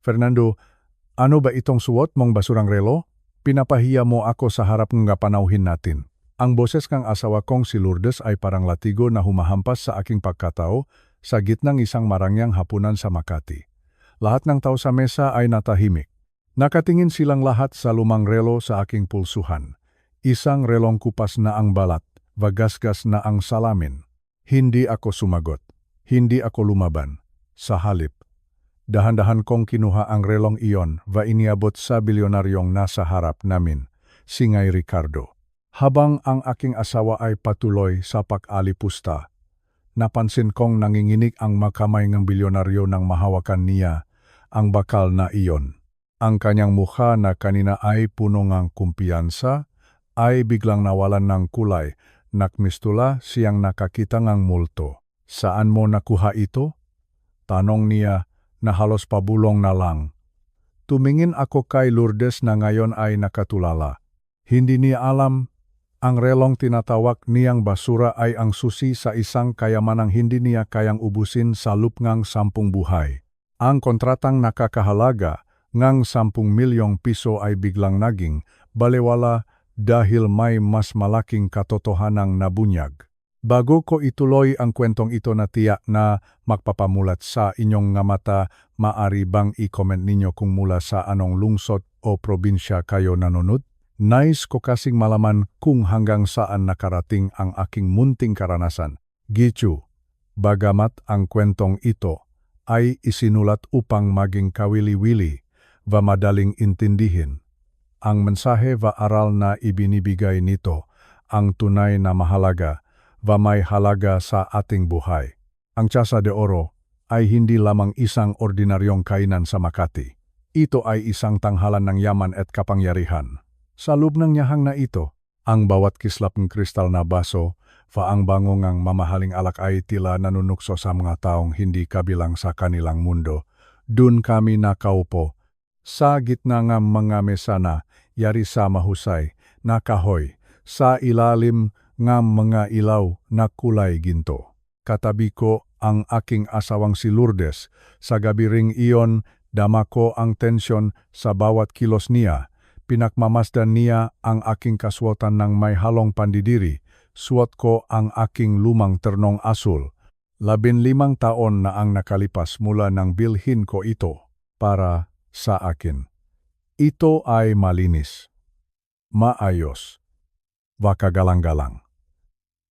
Fernando, ano ba itong suot mong basurang relo? Pinapahiya mo ako sa harap ng panauhin natin. Ang boses kang asawa kong si Lourdes ay parang latigo na humahampas sa aking pagkatao sa gitnang isang marangyang hapunan sa Makati. Lahat ng tao sa mesa ay natahimik. Nakatingin silang lahat sa lumang relo sa aking pulsuhan. Isang relong kupas na ang balat, vagasgas na ang salamin. Hindi ako sumagot. Hindi ako lumaban. Sa halip, dahan-dahan kong kinuha ang relong iyon va iniabot sa bilyonaryong nasa harap namin, si Ngay Ricardo. Habang ang aking asawa ay patuloy sa pag-alipusta, napansin kong nanginginig ang makamay ng bilyonaryo nang mahawakan niya ang bakal na iyon. Ang kanyang mukha na kanina ay puno ng kumpiyansa ay biglang nawalan ng kulay. Nakmistula siyang nakakita ng multo. Saan mo nakuha ito? Tanong niya na halos pabulong na lang. Tumingin ako kay Lourdes na ngayon ay nakatulala. Hindi niya alam, ang relong tinatawag niyang basura ay ang susi sa isang kayamanang hindi niya kayang ubusin sa lupngang 10 buhay. Ang kontratang nakakahalaga ngang 10 milyong piso ay biglang naging balewala dahil may mas malaking katotohanang nabunyag. Bago ko ituloy ang kwentong ito na tiyak na magpapamulat sa inyong nga mata, maaari bang i-comment ninyo kung mula sa anong lungsod o probinsya kayo nanonood? Nais ko kasing malaman kung hanggang saan nakarating ang aking munting karanasan. Gichu, bagamat ang kwentong ito ay isinulat upang maging kawili-wili, va madaling intindihin. Ang mensahe va aral na ibinibigay nito, ang tunay na mahalaga, va may halaga sa ating buhay. Ang Casa de Oro ay hindi lamang isang ordinaryong kainan sa Makati. Ito ay isang tanghalan ng yaman at kapangyarihan. Sa loob ng nyahang na ito, ang bawat kislap ng kristal na baso, va ang bangungang mamahaling alak ay tila nanunukso sa mga taong hindi kabilang sa kanilang mundo. Dun kami nakaupo, sa gitna ng mga mesa na yari sa mahusay na kahoy, sa ilalim ng mga ilaw na kulay ginto. Katabi ko ang aking asawang si Lourdes. Sa gabi ring iyon, dama ko ang tensyon sa bawat kilos niya. Pinakmamasdan niya ang aking kaswatan ng may halong pandidiri. Suot ko ang aking lumang ternong asul. 15 taon na ang nakalipas mula nang bilhin ko ito para sa akin. Ito ay malinis, maayos, wakagalang-galang.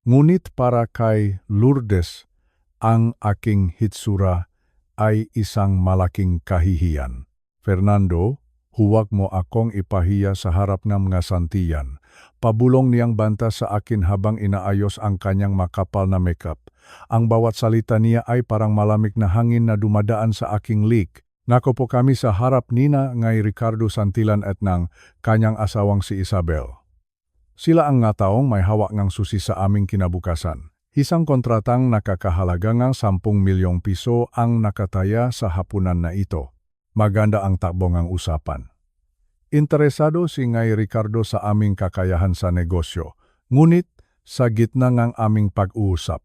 Ngunit para kay Lourdes, ang aking hitsura ay isang malaking kahihiyan. Fernando, huwag mo akong ipahiya sa harap ng mga santiyan. Pabulong niyang banta sa akin habang inaayos ang kanyang makapal na makeup. Ang bawat salita niya ay parang malamig na hangin na dumadaan sa aking lik. Nakopo kami sa harap nina Ngay Ricardo Santillan at ng kanyang asawang si Isabel. Sila ang nga taong may hawak ng susi sa aming kinabukasan. Isang kontratang nakakahalaga ng 10 milyong piso ang nakataya sa hapunan na ito. Maganda ang takbo ng usapan. Interesado si Ngay Ricardo sa aming kakayahan sa negosyo, ngunit sa gitna ng aming pag-uusap,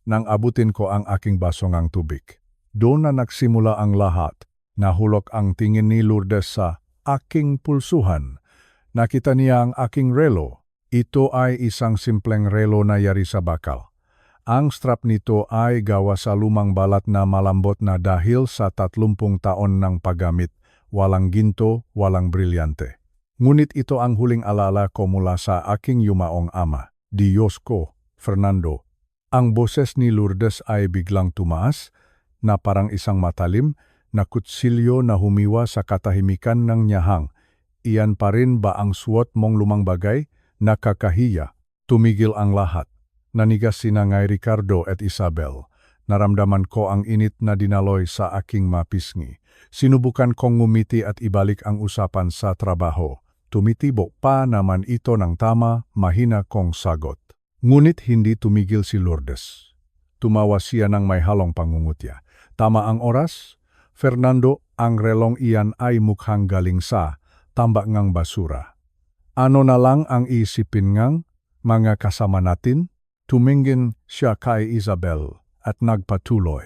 nang abutin ko ang aking baso ng tubig. Doon na nagsimula ang lahat. Nahulog ang tingin ni Lourdes sa aking pulsuhan. Nakita niya ang aking relo. Ito ay isang simpleng relo na yari sa bakal. Ang strap nito ay gawa sa lumang balat na malambot na dahil sa 30 taon ng paggamit. Walang ginto, walang brilyante. Ngunit ito ang huling alala ko mula sa aking yumaong ama. Diyos ko, Fernando. Ang boses ni Lourdes ay biglang tumaas, na parang isang matalim na kutsilyo na humiwa sa katahimikan ng nyahang. Iyan pa rin ba ang suot mong lumang bagay? Nakakahiya. Tumigil ang lahat. Nanigas sina Ngay Ricardo at Isabel. Naramdaman ko ang init na dinaloy sa aking mapisngi. Sinubukan kong ngumiti at ibalik ang usapan sa trabaho. Tumitibo pa naman ito ng tama, mahina kong sagot. Ngunit hindi tumigil si Lourdes. Tumawa siya ng may halong pangungutya. Tama ang oras? Fernando, ang relong iyan ay mukhang galing sa tambak ngang basura. Ano na lang ang isipin ngang mga kasama natin? Tumingin siya kay Isabel at nagpatuloy.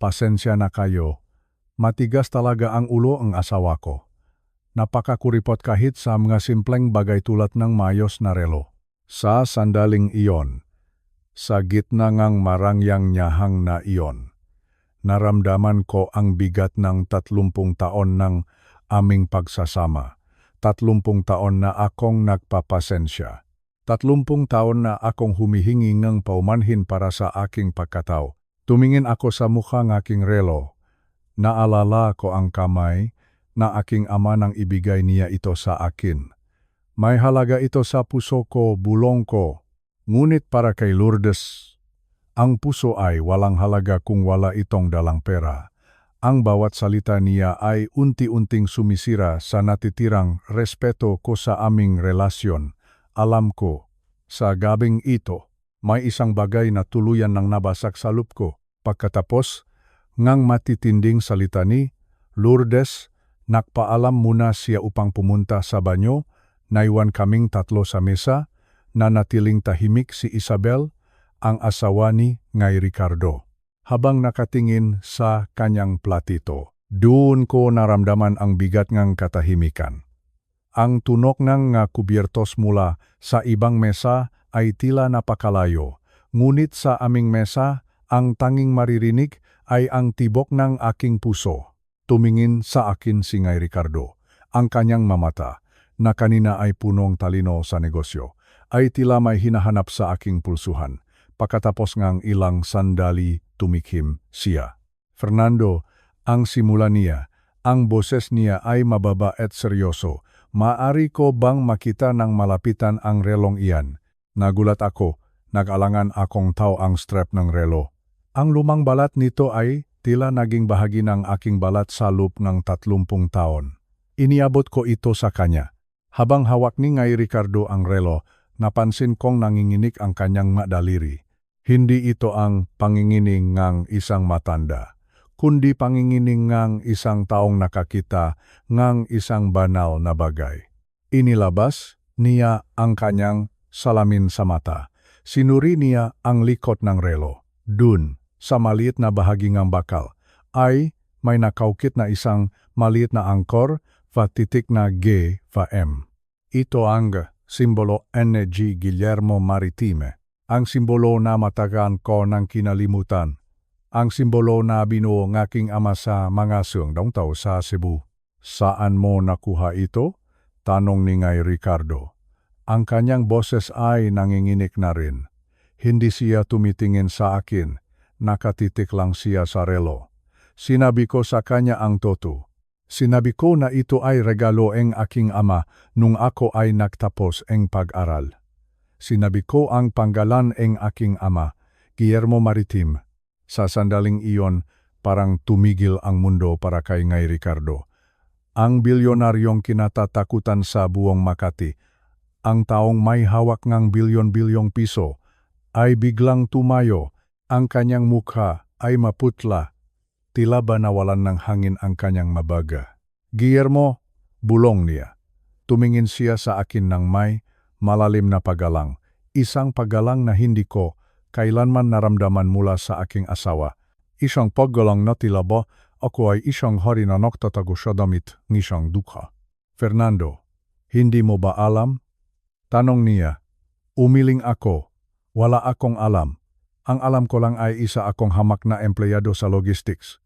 Pasensya na kayo, Matigas talaga ang ulo ang asawa ko. Napakakuripot kahit sa mga simpleng bagay tulad ng mayos na relo. Sa sandaling iyon, sa gitna ngang marangyang nyahang na iyon, naramdaman ko ang bigat ng 30 taon ng aming pagsasama. 30 taon na akong nagpapasensya. 30 taon na akong humihingi ng paumanhin para sa aking pagkatao. Tumingin ako sa mukha ng aking relo. Naalala ko ang kamay na aking ama nang ibigay niya ito sa akin. May halaga ito sa puso ko, bulong ko. Ngunit para kay Lourdes, ang puso ay walang halaga kung wala itong dalang pera. Ang bawat salita niya ay unti-unting sumisira sa natitirang respeto ko sa aming relasyon. Alam ko, sa gabing ito, may isang bagay na tuluyan ng nabasak sa loob ko. Pagkatapos, ngang matitinding salita ni Lourdes, nagpaalam muna siya upang pumunta sa banyo. Naiwan kaming tatlo sa mesa, nanatiling tahimik si Isabel, ang asawa ni Ngay Ricardo. Habang nakatingin sa kanyang platito, doon ko naramdaman ang bigat ng katahimikan. Ang tunok ng kubyertos mula sa ibang mesa ay tila napakalayo, ngunit sa aming mesa, ang tanging maririnig ay ang tibok ng aking puso. Tumingin sa akin si Ngay Ricardo, ang kanyang mamata, na kanina ay punong talino sa negosyo, ay tila may hinahanap sa aking pulsuhan. Pagkatapos ngang ilang sandali, tumikhim siya. Fernando, ang simula niya, ang boses niya ay mababa at seryoso. Maari ko bang makita ng malapitan ang relong iyan? Nagulat ako, nag-alangan akong taw ang strap ng relo. Ang lumang balat nito ay tila naging bahagi ng aking balat sa loob ng 30 taon. Iniabot ko ito sa kanya. Habang hawak ni Ngay Ricardo ang relo, napansin kong nanginginig ang kanyang daliri. Hindi ito ang panginginig ng isang matanda, kundi panginginig ng isang taong nakakita ng isang banal na bagay. Inilabas niya ang kanyang salamin sa mata. Sinuri niya ang likod ng relo. Dun, sa maliit na bahagi ng bakal, ay may nakaukit na isang maliit na angkor va titik na G va M. Ito ang simbolo N.G. Guillermo Maritime. Ang simbolo na matagal ko ng kinalimutan. Ang simbolo na binuo ng aking ama sa mga sundongtaw sa Cebu. Saan mo nakuha ito? Tanong ni Ngay Ricardo. Ang kanyang boses ay nanginginig na rin. Hindi siya tumitingin sa akin. Nakatitik lang siya sa relo. Sinabi ko sa kanya ang totoo. Sinabi ko na ito ay regalo ng aking ama nung ako ay nagtapos ng pag-aral. Sinabi ko ang panggalan ng aking ama, Guillermo Maritime. Sa sandaling iyon, parang tumigil ang mundo para kay Ngay Ricardo. Ang bilyonaryong kinatatakutan sa buong Makati, ang taong may hawak ng bilyon-bilyong piso, ay biglang tumayo. Ang kanyang mukha ay maputla. Tila ba nawalan ng hangin ang kanyang mabaga. Guillermo, bulong niya. Tumingin siya sa akin ng may malalim na paggalang. Isang paggalang na hindi ko kailanman naramdaman mula sa aking asawa. Isang paggalang na tila ba ako ay isang hari na nagtatago sa damit ng isang dukha. Fernando, hindi mo ba alam? Tanong niya. Umiling ako. Wala akong alam. Ang alam ko lang ay isa akong hamak na empleyado sa logistics.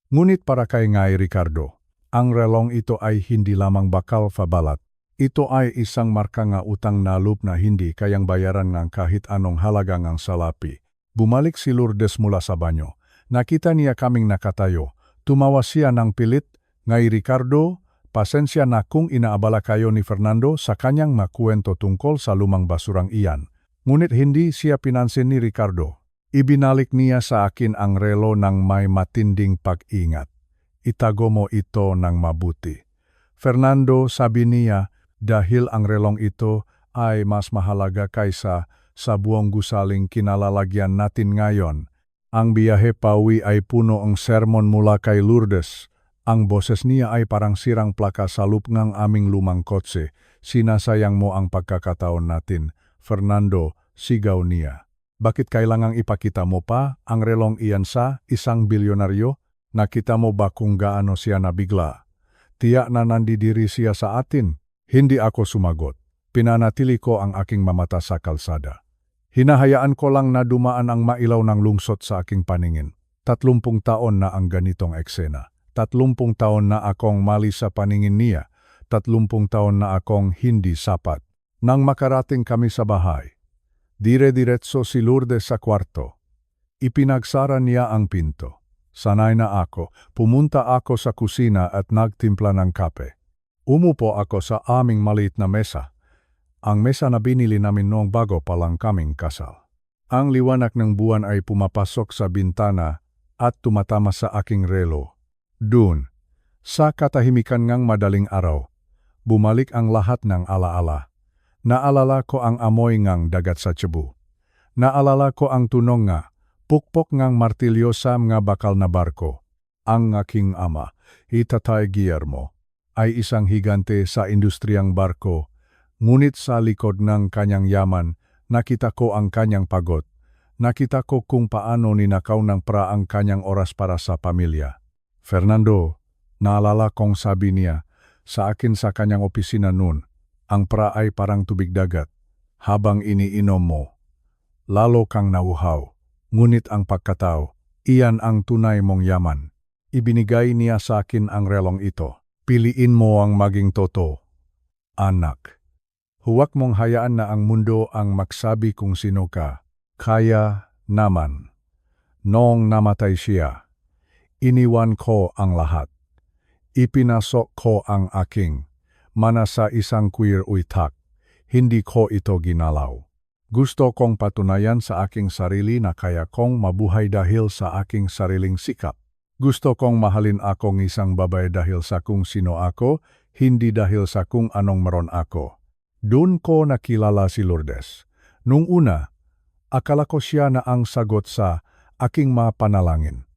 Ngunit para kay Ngay Ricardo, ang relong ito ay hindi lamang bakal fa balat. Ito ay isang marka nga utang na loob na hindi kayang bayaran ng kahit anong halaga ng salapi. Bumalik si Lourdes mula sa banyo. Nakita niya kaming nakatayo. Tumawa siya ng pilit. Ngay Ricardo, pasensya na kung inaabala kayo ni Fernando sa kanyang makuwento tungkol sa lumang basurang iyan. Ngunit hindi siya pinansin ni Ricardo. Ibinalik niya sa akin ang relo ng may matinding pag-ingat. Itago mo ito ng mabuti. Fernando, sabi niya, dahil ang relong ito ay mas mahalaga kaysa sa buong gusaling kinalalagyan natin ngayon. Ang biyahe pauwi ay puno ang sermon mula kay Lourdes. Ang boses niya ay parang sirang plaka sa loob ng aming lumang kotse. Sinasayang mo ang pagkakataon natin. Fernando, sigaw niya. Bakit kailangang ipakita mo pa ang relong iyan sa isang bilyonaryo? Nakita mo ba kung gaano siya nabigla? Tiyak na nandidiri siya sa atin. Hindi ako sumagot. Pinanatili ko ang aking mamata sa kalsada. Hinahayaan ko lang na dumaan ang mailaw ng lungsot sa aking paningin. 30 taon na ang ganitong eksena. 30 taon na akong mali sa paningin niya. 30 taon na akong hindi sapat. Nang makarating kami sa bahay, dire-diretso si Lourdes sa kwarto. Ipinagsara niya ang pinto. Sanay na ako, pumunta ako sa kusina at nagtimpla ng kape. Umupo ako sa aming maliit na mesa. Ang mesa na binili namin noong bago pa lang kaming kasal. Ang liwanag ng buwan ay pumapasok sa bintana at tumatama sa aking relo. Doon, sa katahimikan ngang madaling araw, bumalik ang lahat ng alaala. Naalala ko ang amoy ngang dagat sa Cebu. Naalala ko ang tunog nga, pukpok ngang martilyo sa mga bakal na barko. Ang aking ama, Tatay Guillermo, ay isang higante sa industriyang barko, ngunit sa likod ng kanyang yaman, nakita ko ang kanyang pagod. Nakita ko kung paano ninakaw ng pra ang kanyang oras para sa pamilya. Fernando, naalala kong sabi niya sa akin sa kanyang opisina noon, ang pra ay parang tubig dagat. Habang iniinom mo, lalo kang nauhaw. Ngunit ang pagkatao, iyan ang tunay mong yaman. Ibinigay niya sa akin ang relong ito. Piliin mo ang maging totoo, anak. Huwag mong hayaan na ang mundo ang magsabi kung sino ka. Kaya naman. Noong namatay siya, iniwan ko ang lahat. Ipinasok ko ang aking mana sa isang queer uitak. Hindi ko ito ginalaw. Gusto kong patunayan sa aking sarili na kaya kong mabuhay dahil sa aking sariling sikap. Gusto kong mahalin akong isang babae dahil sa kung sino ako, hindi dahil sa kung anong meron ako. Doon ko nakilala si Lourdes. Nung una, akala ko siya na ang sagot sa aking mga panalangin.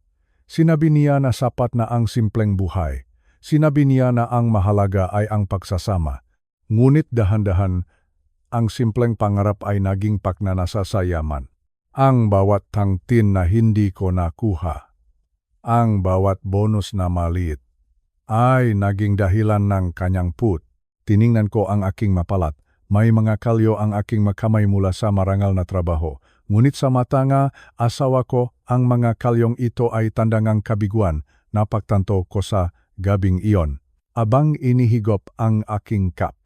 Sinabi niya na sapat na ang simpleng buhay. Sinabi niya na ang mahalaga ay ang pagsasama. Ngunit dahan-dahan, ang simpleng pangarap ay naging pagnanasa sa yaman. Ang bawat tangtin na hindi ko nakuha, ang bawat bonus na maliit, ay naging dahilan ng kanyang put. Tiningnan ko ang aking mapalat. May mga kalyo ang aking makamay mula sa marangal na trabaho. Ngunit sa mata nga, asawa ko, ang mga kalyong ito ay tandangang kabiguan. Napagtanto ko sa gabing iyon. Abang inihigop ang aking kap.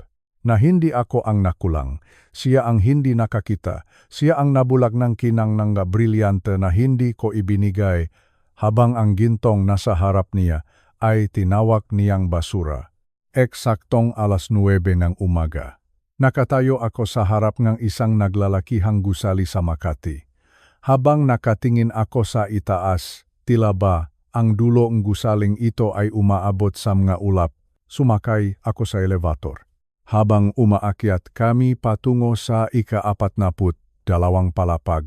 Na hindi ako ang nakulang, siya ang hindi nakakita, siya ang nabulag ng kinang ng brilyante na hindi ko ibinigay, habang ang gintong nasa harap niya ay tinawag niyang basura. Eksaktong 9:00 ng umaga. Nakatayo ako sa harap ng isang naglalakihang gusali sa Makati. Habang nakatingin ako sa itaas, tila ba ang dulo ng gusaling ito ay umaabot sa mga ulap, sumakay ako sa elevator. Habang umaakyat kami patungo sa ika-42 palapag,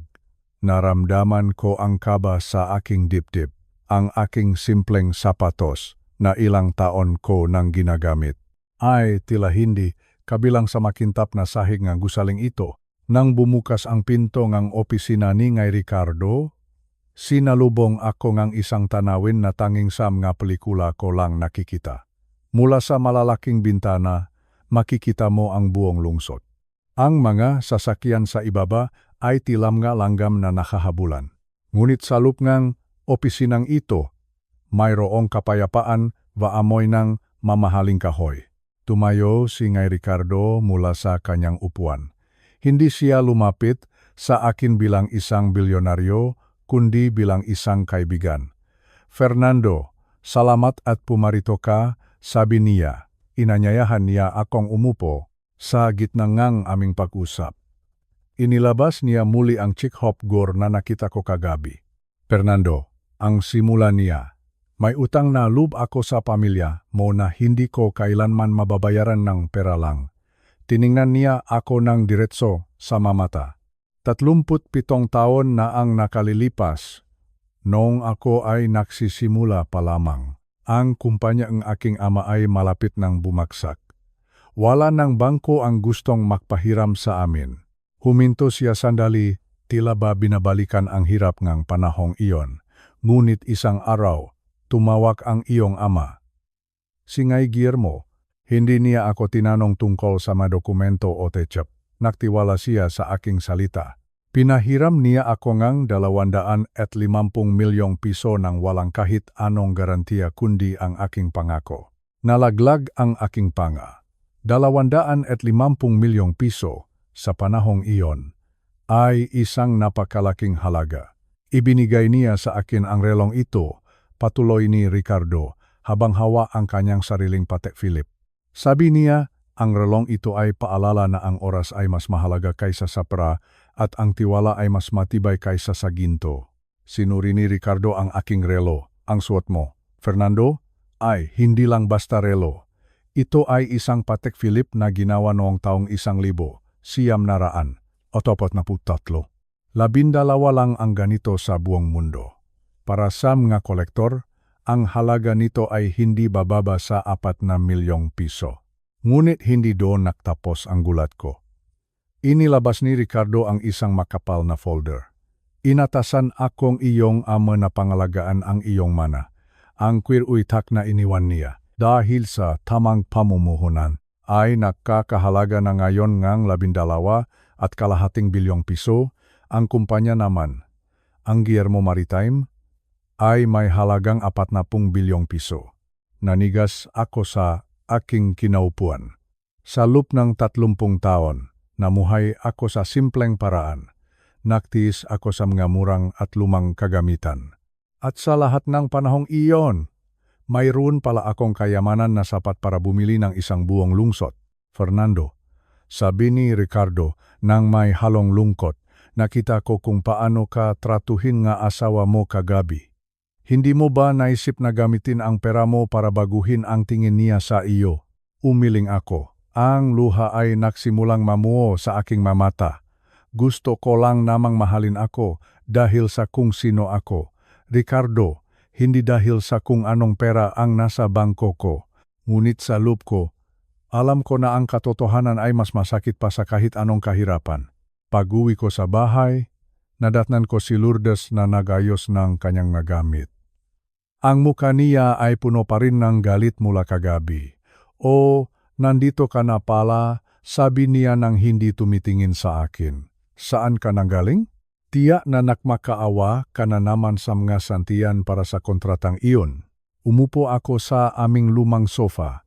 naramdaman ko ang kaba sa aking dibdib, ang aking simpleng sapatos na ilang taon ko nang ginagamit. Ay tila hindi, kabilang sa makintap na sahig ng gusaling ito, nang bumukas ang pinto ng opisina ni Ngay Ricardo, sinalubong ako ng isang tanawin na tanging sa mga pelikula ko lang nakikita. Mula sa malalaking bintana, makikita mo ang buong lungsod. Ang mga sasakyan sa ibaba ay tilam nga langgam na nakahabulan. Ngunit sa loob ng opisinang ito, mayroong kapayapaan waamoy ng mamahaling kahoy. Tumayo si Ngay Ricardo mula sa kanyang upuan. Hindi siya lumapit sa akin bilang isang bilyonaryo, kundi bilang isang kaibigan. Fernando, salamat at pumarito ka, sabi niya. Inanyayahan niya akong umupo sa gitna ngang aming pag-usap. Inilabas niya muli ang chick-hop gore na nakita ko kagabi. Fernando, ang simula niya, may utang na loob ako sa pamilya mo na hindi ko kailanman mababayaran ng pera lang. Tiningnan niya ako ng diretso sa mamata. 37 taon na ang nakalilipas, noong ako ay nagsisimula pa lamang. Ang kumpanya ng aking ama ay malapit ng bumagsak. Wala ng bangko ang gustong magpahiram sa amin. Huminto siya sandali, tila ba binabalikan ang hirap ng panahong iyon. Ngunit isang araw, tumawag ang iyong ama. Singay Guillermo, hindi niya ako tinanong tungkol sa mga dokumento o techap. Nagtiwala siya sa aking salita. Pinahiram niya ako ngang 250 milyong piso nang walang kahit anong garantiya kundi ang aking pangako. Nalaglag ang aking panga. 250 milyong piso sa panahong iyon ay isang napakalaking halaga. Ibinigay niya sa akin ang relong ito, patuloy ni Ricardo, habang hawa ang kanyang sariling Patek Philippe. Sabi niya, ang relong ito ay paalala na ang oras ay mas mahalaga kaysa sa pera at ang tiwala ay mas matibay kaysa sa ginto. Sinuri ni Ricardo ang aking relo, ang suot mo, Fernando, ay hindi lang basta relo. Ito ay isang Patek Philippe na ginawa noong taong 1943. 12 lang ang ganito sa buong mundo. Para sa mga kolektor, ang halaga nito ay hindi bababa sa 4 milyong piso. Ngunit hindi doon nagtapos ang gulat ko. Inilabas ni Ricardo ang isang makapal na folder. Inatasan akong iyong ama na pangalagaan ang iyong mana. Ang kwir-uitak na iniwan niya dahil sa tamang pamumuhunan ay nakakahalaga na ngayon ngang 12.5 bilyong piso. Ang kumpanya naman, ang Guillermo Maritime, ay may halagang 40 bilyong piso. Nanigas ako sa aking kinaupuan. Sa loob ng 30 taon, namuhay ako sa simpleng paraan. Nagtiis ako sa mga murang at lumang kagamitan. At sa lahat ng panahong iyon, mayroon pala akong kayamanan na sapat para bumili ng isang buong lungsod. Fernando, sabi ni Ricardo nang may halong lungkot, nakita ko kung paano ka tratuhin nga asawa mo kagabi. Hindi mo ba naisip na gamitin ang pera mo para baguhin ang tingin niya sa iyo? Umiling ako. Ang luha ay nagsimulang mamuo sa aking mamata. Gusto ko lang namang mahalin ako dahil sa kung sino ako. Ricardo, hindi dahil sa kung anong pera ang nasa bangko ko. Ngunit sa loob ko, alam ko na ang katotohanan ay mas masakit pa sa kahit anong kahirapan. Pag-uwi ko sa bahay, nadatnan ko si Lourdes na nagayos ng kanyang nagamit. Ang mukha niya ay puno pa rin ng galit mula kagabi. "O, nandito ka na pala," sabi niya nang hindi tumitingin sa akin. "Saan ka nanggaling?" "Tiyak na nakmakaawa ka na naman sa mga santiyan para sa kontratang iyon." Umupo ako sa aming lumang sofa.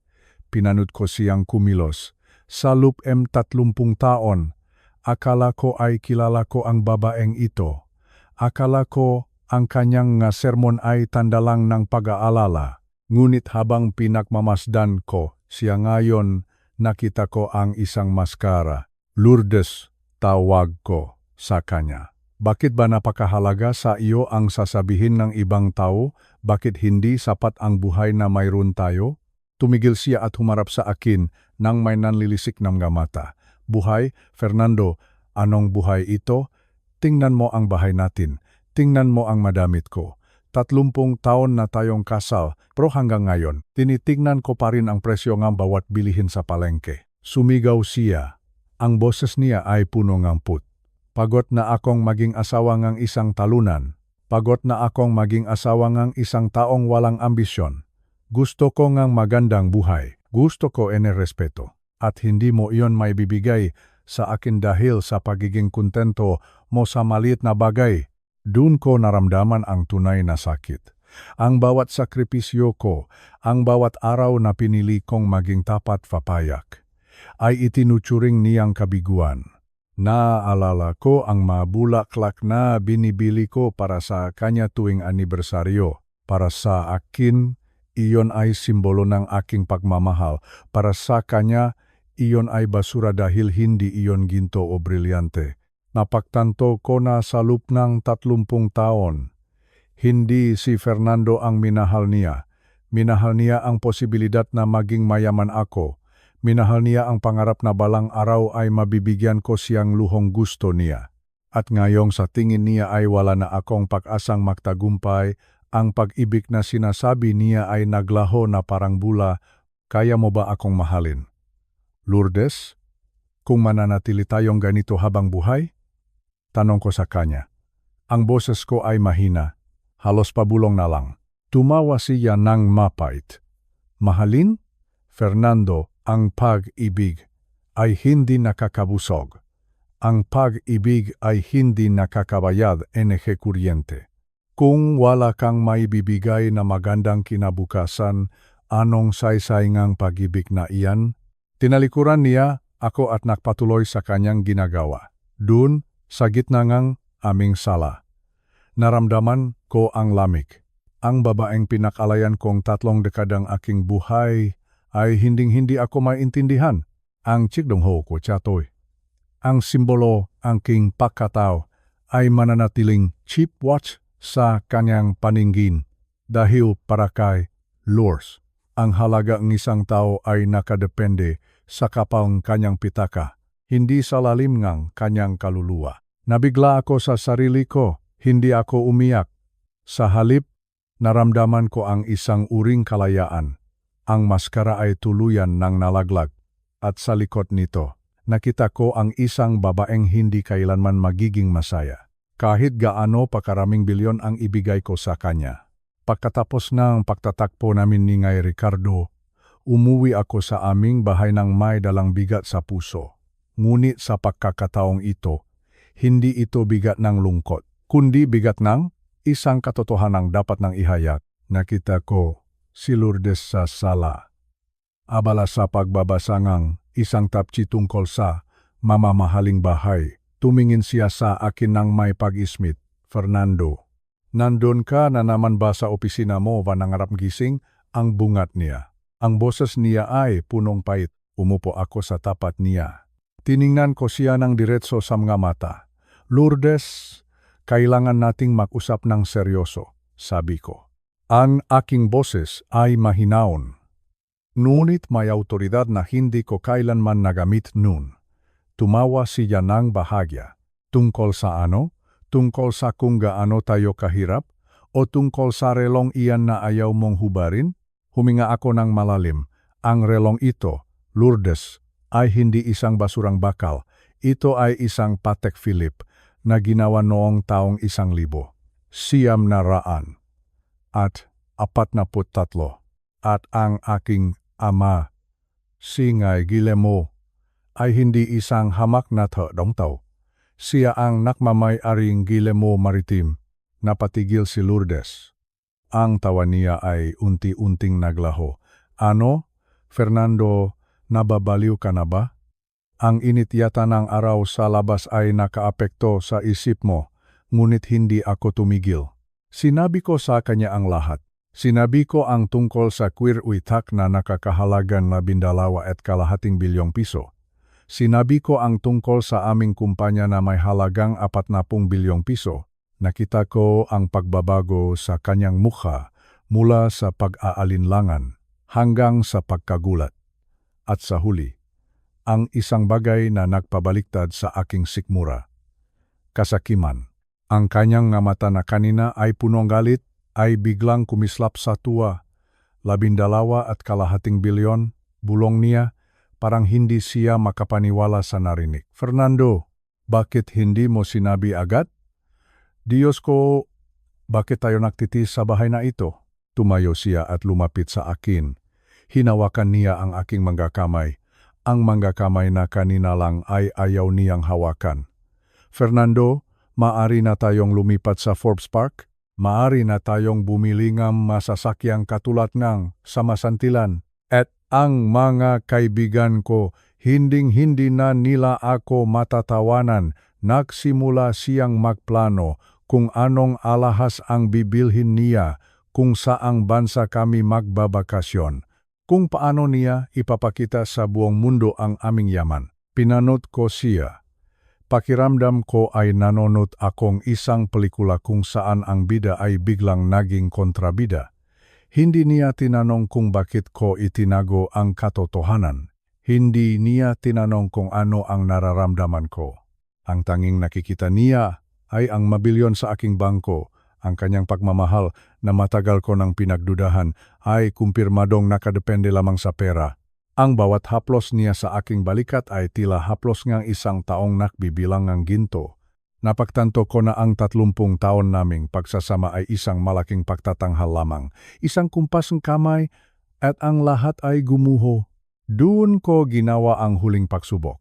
Pinanood ko siyang kumilos. Sa loob 30 taon, akala ko ay kilala ko ang babaeng ito. Akala ko ang kanyang nga sermon ay tanda lang ng pag-aalala. Ngunit habang pinagmamasdan ko siya ngayon, nakita ko ang isang maskara. "Lourdes," tawag ko sa kanya. "Bakit ba napakahalaga sa iyo ang sasabihin ng ibang tao? Bakit hindi sapat ang buhay na mayroon tayo?" Tumigil siya at humarap sa akin nang may nanlilisik ng mga mata. "Buhay, Fernando, anong buhay ito? Tingnan mo ang bahay natin. Tingnan mo ang madamit ko. 30 taon na tayong kasal, pero hanggang ngayon, tinitignan ko pa rin ang presyo ng bawat bilihin sa palengke." Sumigaw siya. Ang boses niya ay puno ng put. "Pagod na akong maging asawa ng isang talunan. Pagod na akong maging asawa ng isang taong walang ambisyon. Gusto ko ng magandang buhay. Gusto ko respeto. At hindi mo iyon may bibigay sa akin dahil sa pagiging kontento mo sa maliit na bagay." Doon ko naramdaman ang tunay na sakit. Ang bawat sakripisyo ko, ang bawat araw na pinili kong maging tapat papayak, ay itinuturing niyang kabiguan. Naaalala ko ang mabulaklak na binibili ko para sa kanya tuwing anibersaryo. Para sa akin, iyon ay simbolo ng aking pagmamahal. Para sa kanya, iyon ay basura dahil hindi iyon ginto o brilyante. Napagtanto ko na sa loob ng 30 taon, hindi si Fernando ang minahal niya. Minahal niya ang posibilidad na maging mayaman ako. Minahal niya ang pangarap na balang araw ay mabibigyan ko siyang luhong gusto niya. At ngayong sa tingin niya ay wala na akong pag-asang magtagumpay, ang pag-ibig na sinasabi niya ay naglaho na parang bula. Kaya mo ba akong mahalin? Lourdes, kung mananatili tayong ganito habang buhay? Tanong ko sa kanya. Ang boses ko ay mahina, halos pabulong na lang. Tumawa siya ng mapait. Mahalin, Fernando, ang pag-ibig ay hindi nakakabusog. Ang pag-ibig ay hindi nakakabayad enerhe kuryente. Kung wala kang maibibigay na magandang kinabukasan, anong saysay-ngang pag-ibig na iyan? Tinalikuran niya ako at nakpatuloy sa kanyang ginagawa. Dun, sa gitna ngang aming sala. Naramdaman ko ang lamig. Ang babaeng pinakalayan kong 3 dekadang aking buhay ay hinding-hindi ako maintindihan. Ang chikdongho ko chatoy. Ang simbolo aking pagkatao ay mananatiling cheap watch sa kanyang paningin dahil para kay Lourdes. Ang halaga ng isang tao ay nakadepende sa kapal ng kanyang pitaka, hindi sa lalim ng kanyang kaluluwa. Nabigla ako sa sarili ko, hindi ako umiyak. Sa halip, naramdaman ko ang isang uring kalayaan. Ang maskara ay tuluyan ng nalaglag. At sa likod nito, nakita ko ang isang babaeng hindi kailanman magiging masaya. Kahit gaano pa karaming bilyon ang ibigay ko sa kanya. Pagkatapos ng pagtatakpo namin ni Ngay Ricardo, umuwi ako sa aming bahay ng may dalang bigat sa puso. Ngunit sa pagkakataong ito, hindi ito bigat ng lungkot, kundi bigat ng isang katotohanang dapat nang ihayag. Nakita ko si Lourdes sa sala. Abala sa pagbabasa ng isang tapchi tungkol sa mamamahaling bahay. Tumingin siya sa akin ng may pag-ismit. Fernando, nandun ka na naman ba sa opisina mo ba nangarap gising? Ang bungat niya. Ang boses niya ay punong pait. Umupo ako sa tapat niya. Tiningnan ko siya ng diretso sa mga mata. Lourdes, kailangan nating mag-usap ng seryoso, sabi ko. Ang aking boses ay mahinaon. Ngunit may autoridad na hindi ko kailanman nagamit noon. Tumawa siya ng bahagya. Tungkol sa ano? Tungkol sa kung gaano tayo kahirap? O tungkol sa relong iyan na ayaw mong hubarin? Huminga ako ng malalim. Ang relong ito, Lourdes, ay hindi isang basurang bakal. Ito ay isang Patek Philippe na ginawa noong taong 1,000. Siyam na raan. At 43. At ang aking ama, si Ngay Guillermo, ay hindi isang hamak na dongtaw. Siya ang nakmamay-aring Guillermo Maritim, napatigil si Lourdes. Ang tawa niya ay unti-unting naglaho. Ano, Fernando, nababaliw ka na ba? Ang init yata ng araw sa labas ay nakaapekto sa isip mo, ngunit hindi ako tumigil. Sinabi ko sa kanya ang lahat. Sinabi ko ang tungkol sa queer uitak na nakakahalagan na 2.5 bilyong piso. Sinabi ko ang tungkol sa aming kumpanya na may halagang 40 bilyong piso. Nakita ko ang pagbabago sa kanyang mukha mula sa pag-aalinlangan hanggang sa pagkagulat. At sa huli, ang isang bagay na nagpabaliktad sa aking sikmura. Kasakiman. Ang kanyang nga mata na kanina ay punong galit ay biglang kumislap sa tuwa. 12.5 bilyon, bulong niya, parang hindi siya makapaniwala sa narinig. Fernando, bakit hindi mo sinabi agad? Diyos ko, bakit tayo nagtitis sa bahay na ito? Tumayo siya at lumapit sa akin. Hinawakan niya ang aking mga kamay. Ang mga kamay na kanina lang ay ayaw niyang hawakan. Fernando, maari na tayong lumipat sa Forbes Park? Maari na tayong bumili ng masasakyang katulad ng samasantilan. At ang mga kaibigan ko, hinding-hindi na nila ako matatawanan. Nagsimula siyang magplano kung anong alahas ang bibilhin niya, kung saang bansa kami magbabakasyon, kung paano niya ipapakita sa buong mundo ang aming yaman. Pinanot ko siya. Pakiramdam ko ay nanonood akong isang pelikula kung saan ang bida ay biglang naging kontrabida. Hindi niya tinanong kung bakit ko itinago ang katotohanan. Hindi niya tinanong kung ano ang nararamdaman ko. Ang tanging nakikita niya ay ang mabilyon sa aking bangko. Ang kanyang pagmamahal na matagal ko nang pinagdudahan ay kumpirmadong nakadepende lamang sa pera. Ang bawat haplos niya sa aking balikat ay tila haplos ngang isang taong nakbibilang ng ginto. Napagtanto ko na ang 30 taon naming pagsasama ay isang malaking pagtatanghal lamang, isang kumpas ng kamay at ang lahat ay gumuho. Doon ko ginawa ang huling pagsubok.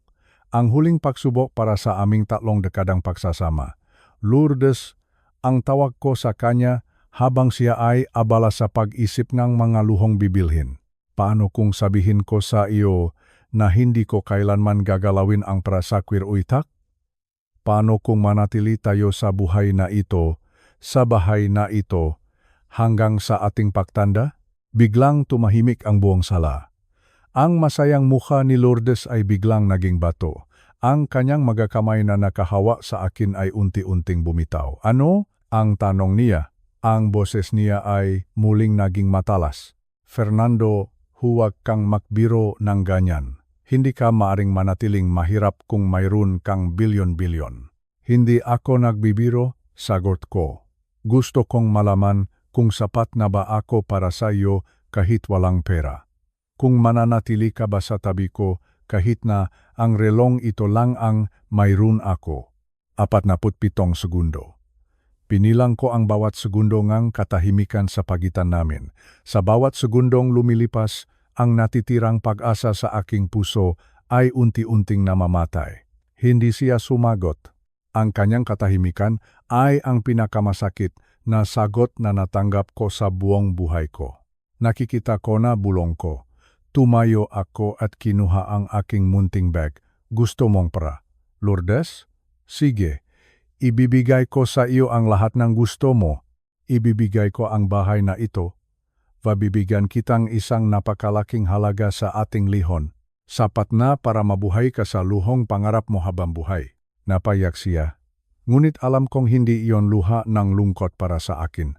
Ang huling pagsubok para sa aming 3 dekadang pagsasama. Lourdes, ang tawag ko sa kanya habang siya ay abala sa pag-isip ng mga luhong bibilhin. Paano kung sabihin ko sa iyo na hindi ko kailanman gagalawin ang prasakwir uitak? Paano kung manatili tayo sa buhay na ito, sa bahay na ito, hanggang sa ating pagtanda? Biglang tumahimik ang buong sala. Ang masayang mukha ni Lourdes ay biglang naging bato. Ang kanyang magakamay na nakahawa sa akin ay unti-unting bumitaw. Ano? Ang tanong niya. Ang boses niya ay muling naging matalas. Fernando, huwag kang makbiro ng ganyan. Hindi ka maaring manatiling mahirap kung mayroon kang bilyon-bilyon. Hindi ako nagbibiro, sagot ko. Gusto kong malaman kung sapat na ba ako para sa iyo kahit walang pera. Kung mananatili ka ba sa tabi ko kahit na ang relong ito lang ang mayroon ako. 47 segundo. Pinilang ko ang bawat segundo ngang katahimikan sa pagitan namin. Sa bawat segundong lumilipas, ang natitirang pag-asa sa aking puso ay unti-unting namamatay. Hindi siya sumagot. Ang kanyang katahimikan ay ang pinakamasakit na sagot na natanggap ko sa buong buhay ko. Nakikita ko na bulong ko. Tumayo ako at kinuha ang aking munting bag. Gusto mong para? Lourdes? Sige. Ibibigay ko sa iyo ang lahat ng gusto mo. Ibibigay ko ang bahay na ito. Pabibigyan kitang isang napakalaking halaga sa ating lihon. Sapat na para mabuhay ka sa luhong pangarap mo habang buhay. Napayak siya. Ngunit alam kong hindi iyon luha ng lungkot para sa akin.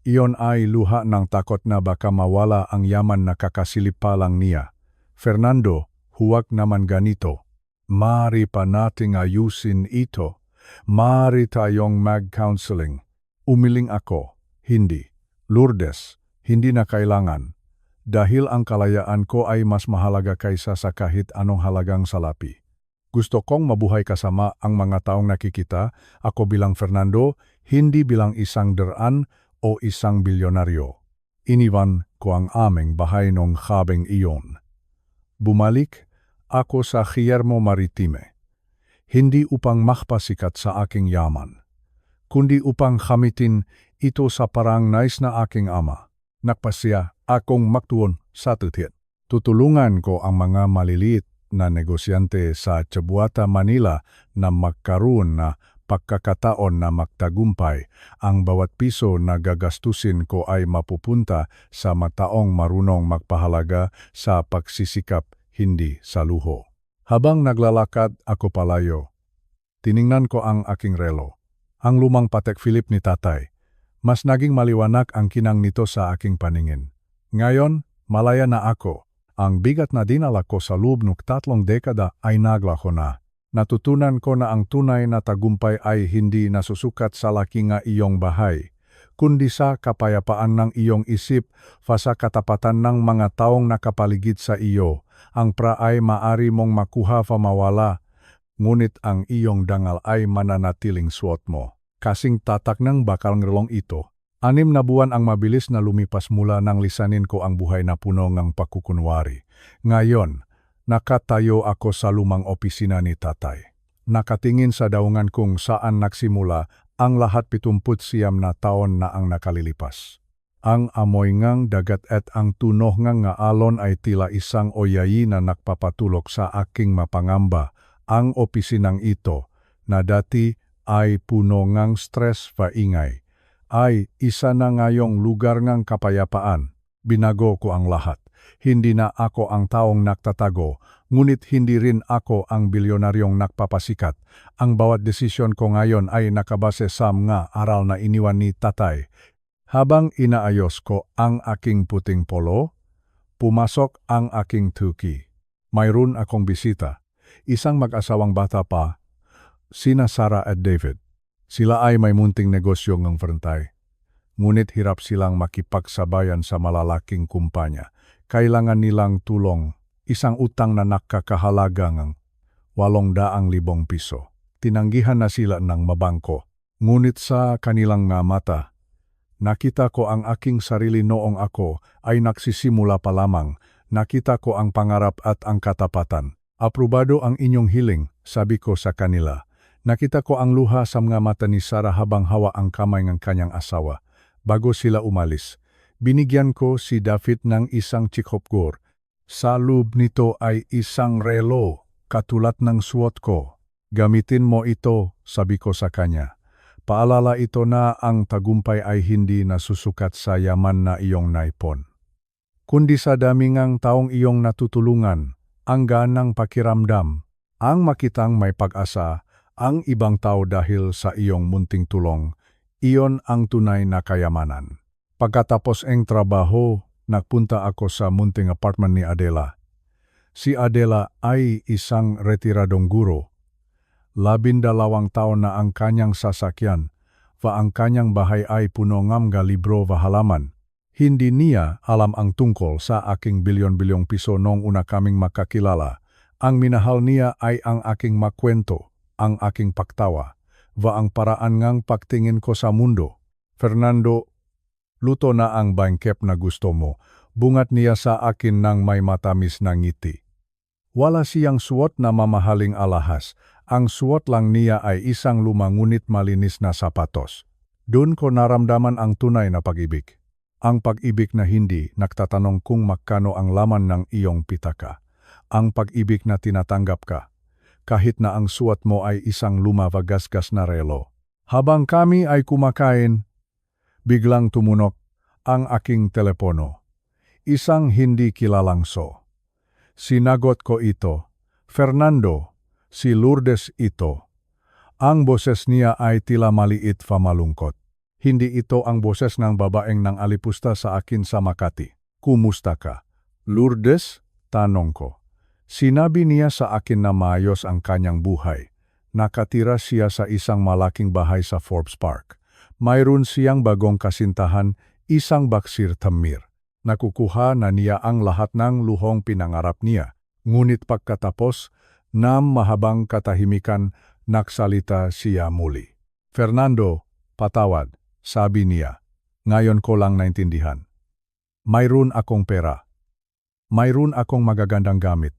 Iyon ay luha ng takot na baka mawala ang yaman na kakasilip pa lang niya. Fernando, huwag naman ganito. Maaari pa nating ayusin ito. Maaari tayong mag-counseling. Umiling ako. Hindi. Lourdes, hindi na kailangan. Dahil ang kalayaan ko ay mas mahalaga kaysa sa kahit anong halagang salapi. Gusto kong mabuhay kasama ang mga taong nakikita, ako bilang Fernando, hindi bilang isang deraan o isang bilyonaryo. Iniwan ko ang aming bahay nung gabing iyon. Bumalik ako sa Guillermo Maritime. Hindi upang makpasikat sa aking yaman, kundi upang gamitin ito sa parang nais na aking ama. Nagpasya akong magtuon sa tutit. Tutulungan ko ang mga maliliit na negosyante sa Cabuata, Manila na magkaroon na pagkakataon na magtagumpay. Ang bawat piso na gagastusin ko ay mapupunta sa mataong marunong magpahalaga sa pagsisikap, hindi sa luho. Habang naglalakad ako palayo, tiningnan ko ang aking relo, ang lumang Patek Philippe ni tatay. Mas naging maliwanag ang kinang nito sa aking paningin. Ngayon, malaya na ako. Ang bigat na dinala ko sa loob ng 3 dekada ay naglaho na. Natutunan ko na ang tunay na tagumpay ay hindi nasusukat sa laki nga iyong bahay, kundi sa kapayapaan ng iyong isip, sa katapatan ng mga taong nakapaligid sa iyo. Ang pra ay maari mong makuha mawala, ngunit ang iyong dangal ay mananatiling suot mo. Kasing tatak ng bakal ngrelong ito. 6 na buwan ang mabilis na lumipas mula nang lisanin ko ang buhay na puno ng pakukunwari. Ngayon, nakatayo ako sa lumang opisina ni tatay. Nakatingin sa daungan kung saan nagsimula ang lahat 79 na taon na ang nakalilipas. Ang amoy ngang dagat at ang tunog ngang nga alon ay tila isang oyayi na nagpapatulog sa aking mapangamba. Ang opisinang ito, na dati ay puno ngang stress pa ingay, ay isa na ngayong lugar ngang kapayapaan. Binago ko ang lahat. Hindi na ako ang taong nagtatago, ngunit hindi rin ako ang bilyonaryong nagpapasikat. Ang bawat desisyon ko ngayon ay nakabase sa mga aral na iniwan ni tatay. Habang inaayos ko ang aking puting polo, pumasok ang aking tuki. Mayroon akong bisita. Isang mag-asawang bata pa, sina Sarah at David. Sila ay may munting negosyo ng frentay. Ngunit hirap silang makipagsabayan sa malalaking kumpanya. Kailangan nilang tulong, isang utang na nakakahalaga ng 800,000 piso. tinanggihan na sila ng mabangko. Ngunit sa kanilang nga mata, nakita ko ang aking sarili noong ako ay nagsisimula pa lamang. Nakita ko ang pangarap at ang katapatan. Aprobado ang inyong hiling, sabi ko sa kanila. Nakita ko ang luha sa mga mata ni Sarah habang hawa ang kamay ng kanyang asawa. Bago sila umalis, binigyan ko si David ng isang chikopgur. Sa loob nito ay isang relo, katulad ng suot ko. Gamitin mo ito, sabi ko sa kanya. Paalala ito na ang tagumpay ay hindi nasusukat sa yaman na iyong naipon, kundi sa dami ngang taong iyong natutulungan, ang ganang pakiramdam, ang makitang may pag-asa, ang ibang tao dahil sa iyong munting tulong, iyon ang tunay na kayamanan. Pagkatapos ng trabaho, nagpunta ako sa munting apartment ni Adela. Si Adela ay isang retiradong guro. 12 taon na ang kanyang sasakyan, ang kanyang bahay ay puno ng mga libro và halaman. Hindi niya alam ang tungkol sa aking bilyon-bilyong piso noong una kaming makakilala. Ang minahal niya ay ang aking makwento, ang aking pagtawa, ang paraan ngang pagtingin ko sa mundo. Fernando, luto na ang bangkep na gusto mo. Bungat niya sa akin ng may matamis na ngiti. Wala siyang suot na mamahaling alahas. Ang suot lang niya ay isang lumangunit malinis na sapatos. Doon ko naramdaman ang tunay na pag-ibig. Ang pag-ibig na hindi nagtatanong kung magkano ang laman ng iyong pitaka. Ang pag-ibig na tinatanggap ka, kahit na ang suot mo ay isang lumavagasgas na relo. Habang kami ay kumakain, biglang tumunok ang aking telepono. Isang hindi kilalang so. Sinagot ko ito, Fernando, si Lourdes ito. Ang boses niya ay tila maliit pa malungkot. Hindi ito ang boses ng babaeng nang alipusta sa akin sa Makati. Kumusta ka? Lourdes? Tanong ko. Sinabi niya sa akin na maayos ang kanyang buhay. Nakatira siya sa isang malaking bahay sa Forbes Park. Mayroon siyang bagong kasintahan, isang baksir tamir. Nakukuha na niya ang lahat ng luhong pinangarap niya. Ngunit pagkatapos, mahabang katahimikan, nagsalita siya muli. Fernando, patawad. Sabi niya, ngayon ko lang naintindihan. Mayroon akong pera. Mayroon akong magagandang gamit.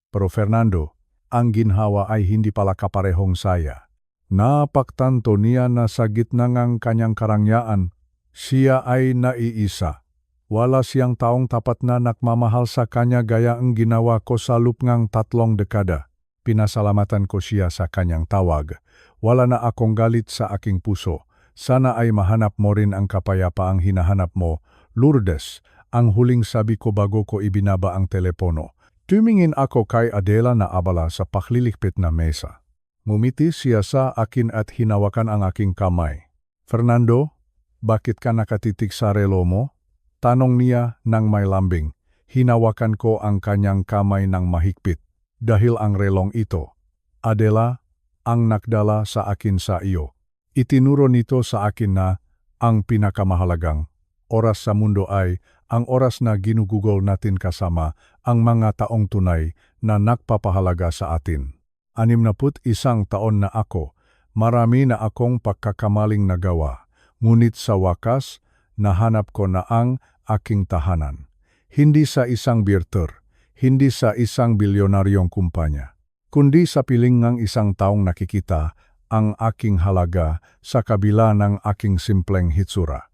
Pero Fernando, ang ginhawa ay hindi pala kaparehong saya. Napaktanto niya na sa gitna ng kanyang karangyaan, siya ay naiisa. Wala siyang taong tapat na nagmamahal sa kanya gaya ang ginawa ko sa loob ng 3 dekada. Pinasalamatan ko siya sa kanyang tawag. Wala na akong galit sa aking puso. Sana ay mahanap mo rin ang kapayapaang hinahanap mo. Lourdes, ang huling sabi ko bago ko ibinaba ang telepono. Tumingin ako kay Adela na abala sa paklilikpit na mesa. Ngumiti siya sa akin at hinawakan ang aking kamay. Fernando, bakit ka nakatitig sa relo mo? Tanong niya nang may lambing. Hinawakan ko ang kanyang kamay ng mahigpit. Dahil ang relong ito, Adela, ang nagdala sa akin sa iyo. Itinuro nito sa akin na ang pinakamahalagang oras sa mundo ay ang oras na ginugugol natin kasama ang mga taong tunay na nagpapahalaga sa atin. 61 taon na ako, marami na akong pagkakamaling nagawa, ngunit sa wakas, nahanap ko na ang aking tahanan. Hindi sa isang birter, hindi sa isang bilyonaryong kumpanya, kundi sa piling ng isang taong nakikita ang aking halaga sa kabila ng aking simpleng hitsura.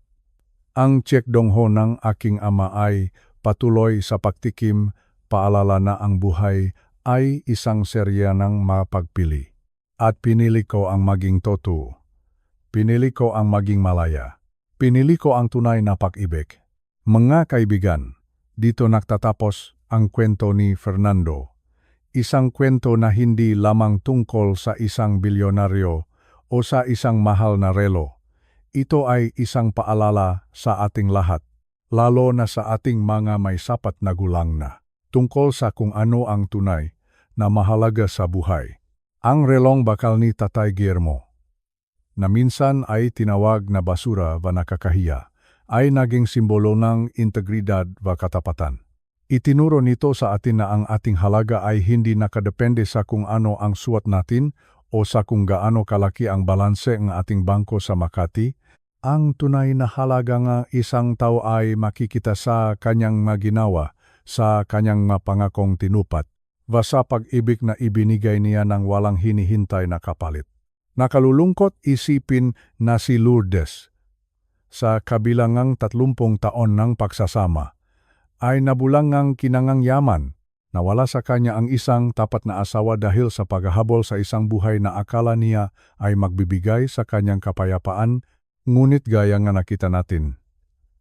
Ang tiyekdongho ng aking ama ay patuloy sa pagtikim, paalala na ang buhay ay isang serya ng mapagpili. At pinili ko ang maging totoo. Pinili ko ang maging malaya. Pinili ko ang tunay na pag-ibig. Mga kaibigan, dito nagtatapos ang kwento ni Fernando. Isang kwento na hindi lamang tungkol sa isang bilyonaryo o sa isang mahal na relo. Ito ay isang paalala sa ating lahat, lalo na sa ating mga may sapat na gulang na, tungkol sa kung ano ang tunay na mahalaga sa buhay. Ang relong bakal ni Tatay Guillermo, na minsan ay tinawag na basura va nakakahiya, ay naging simbolo ng integridad va katapatan. Itinuro nito sa atin na ang ating halaga ay hindi nakadepende sa kung ano ang suot natin o sa kung gaano kalaki ang balanse ng ating bangko sa Makati, ang tunay na halaga nga isang tao ay makikita sa kanyang maginawa, sa kanyang mapangakong tinupat, sa pag-ibig na ibinigay niya ng walang hinihintay na kapalit. Nakalulungkot isipin na si Lourdes, sa kabilangang 30 taon ng pagsasama, ay nabulangang kinangang yaman. Nawala sa kanya ang isang tapat na asawa dahil sa paghahabol sa isang buhay na akala niya ay magbibigay sa kanyang kapayapaan, ngunit gaya nga nakita natin,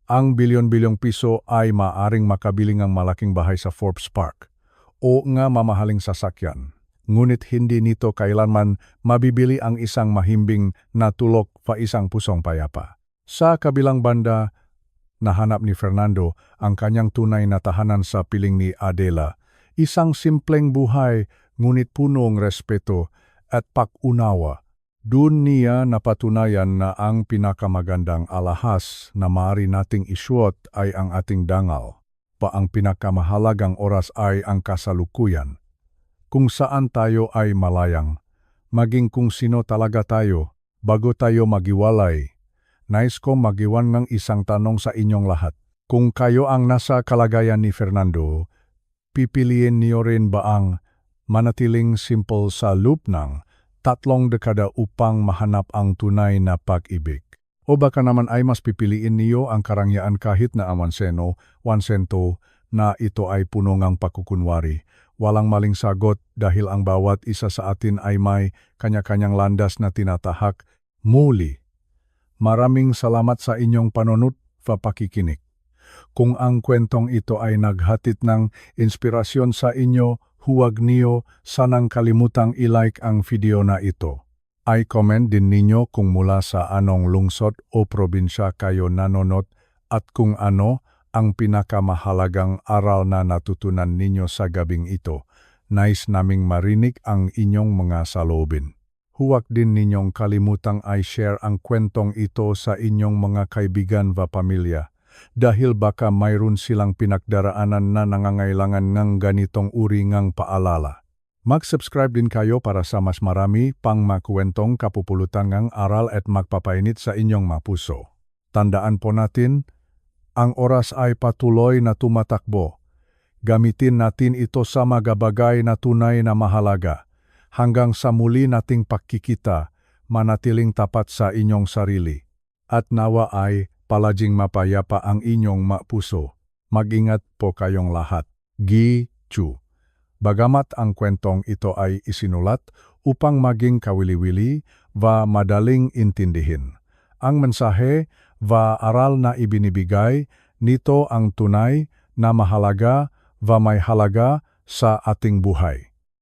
ang bilyon-bilyong piso ay maaring makabili ng malaking bahay sa Forbes Park o nga mamahaling sasakyan. Ngunit hindi nito kailanman mabibili ang isang mahimbing na tulok pa isang pusong payapa. Sa kabilang banda, nahanap ni Fernando ang kanyang tunay na tahanan sa piling ni Adela, isang simpleng buhay ngunit punong respeto at pag-unawa. Doon niya napatunayan na ang pinakamagandang alahas na maaari nating isuot ay ang ating dangal, pa ang pinakamahalagang oras ay ang kasalukuyan. Kung saan tayo ay malayang, maging kung sino talaga tayo, bago tayo magiwalay. Nais ko magiwan ng isang tanong sa inyong lahat. Kung kayo ang nasa kalagayan ni Fernando, pipiliin niyo rin ba ang manatiling simple sa loop ng 3 dekada upang mahanap ang tunay na pag-ibig? O baka naman ay mas pipiliin niyo ang karangyaan kahit na 1 sento na ito ay puno ng pakukunwari? Walang maling sagot dahil ang bawat isa sa atin ay may kanya-kanyang landas na tinatahak. Muli, maraming salamat sa inyong panunod sa pakikinig. Kung ang kwentong ito ay naghatid ng inspirasyon sa inyo, huwag niyo sanang kalimutang i-like ang video na ito. I-comment din ninyo kung mula sa anong lungsod o probinsya kayo nanonood at kung ano ang pinakamahalagang aral na natutunan ninyo sa gabing ito. Nais naming marinig ang inyong mga saloobin. Huwag din ninyong kalimutang i-share ang kwentong ito sa inyong mga kaibigan wa pamilya dahil baka mayroon silang pinagdaraanan na nangangailangan ng ganitong uri ng paalala. Mag-subscribe din kayo para sa mas marami pang makwentong kapupulutan ng aral at magpapainit sa inyong mapuso. Tandaan po natin, ang oras ay patuloy na tumatakbo. Gamitin natin ito sa mga bagay na tunay na mahalaga. Hanggang sa muli nating pagkikita, manatiling tapat sa inyong sarili. At nawa ay palaging mapayapa ang inyong mapuso. Mag-ingat po kayong lahat. Gi Chu. Bagamat ang kwentong ito ay isinulat upang maging kawili-wili wa madaling intindihin, ang mensahe wa aral na ibinibigay nito ang tunay na mahalaga wa may halaga sa ating buhay.